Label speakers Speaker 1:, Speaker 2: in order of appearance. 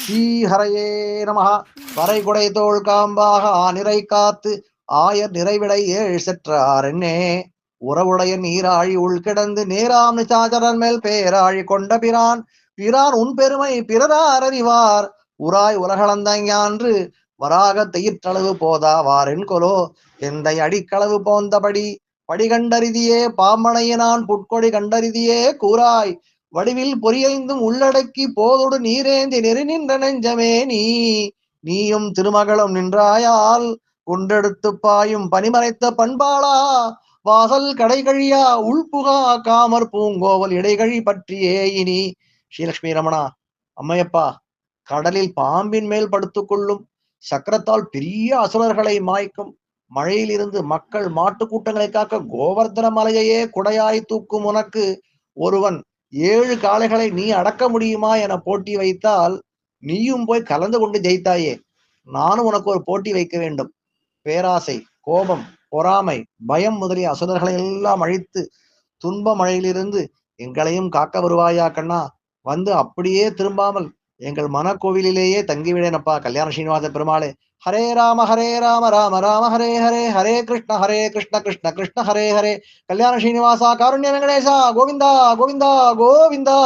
Speaker 1: ஸ்ரீஹரையே நமஹ. வரை குடை தோள் காம்பாக ஆனிரை காத்து ஆயர் நிறைவிடை ஏழ் செற்றார் என்னே உறவுடைய நீராழி உள்கிடந்து நேராம் நிசாச்சரன் மேல் பேராழி கொண்ட பிரான் பிரான் உன் பெருமை பிறரார் அறிவார் உராய் உலகளந்தான்று வராக தெயிற்றளவு போதாவாரென் கொலோ எந்தை அடிக்களவு போந்தபடி படிகண்டறிதியே பாமணையினான் புட்கொடி கண்டறிதியே கூறாய் வடிவில் பொறியைந்தும் உள்ளடக்கி போதொடு நீரேந்தி நெருநின்ற நெஞ்சமே நீயும் திருமகளும் நின்றாயால் குன்றெடுத்து பாயும் பனிமறைத்த பண்பாளா வாசல் கடைகழியா உள்புகா காமர் பூங்கோவல் இடைகழி பற்றியே இனி. ஸ்ரீலட்சுமி ரமணா, அம்மையப்பா, கடலில் பாம்பின் மேல் படுத்துக்கொள்ளும் சக்கரத்தால் பெரிய அசுரர்களை மாய்க்கும் மழையில் இருந்து மக்கள் மாட்டு கூட்டங்களை காக்க கோவர்தன மலையையே குடையாய் தூக்கும் உனக்கு ஒருவன் 7 காளைகளை நீ அடக்க முடியுமா என போட்டி வைத்தால் நீயும் போய் கலந்து கொண்டு ஜெயித்தாயே. நானும் உனக்கு ஒரு போட்டி வைக்க வேண்டும். பேராசை, கோபம், பொறாமை, பயம் முதலிய அசுரர்களை எல்லாம் அழித்து துன்ப மழையிலிருந்து எங்களையும் காக்க வருவாயா கண்ணா? வந்து அப்படியே திரும்பாமல் எங்கள் மனக்கோவிலிலேயே தங்கிவிடேனப்பா. கல்யாண ஸ்ரீனிவாச பெருமாளே. ஹரே ராம ராம ராம ஹரே ஹரே ஹரே கிருஷ்ண கிருஷ்ண கிருஷ்ண ஹரே ஹரே. கல்யாண ஸ்ரீனிவாசா, காருண்ய வெங்கடேசா, கோவிந்தா கோவிந்தா கோவிந்தா.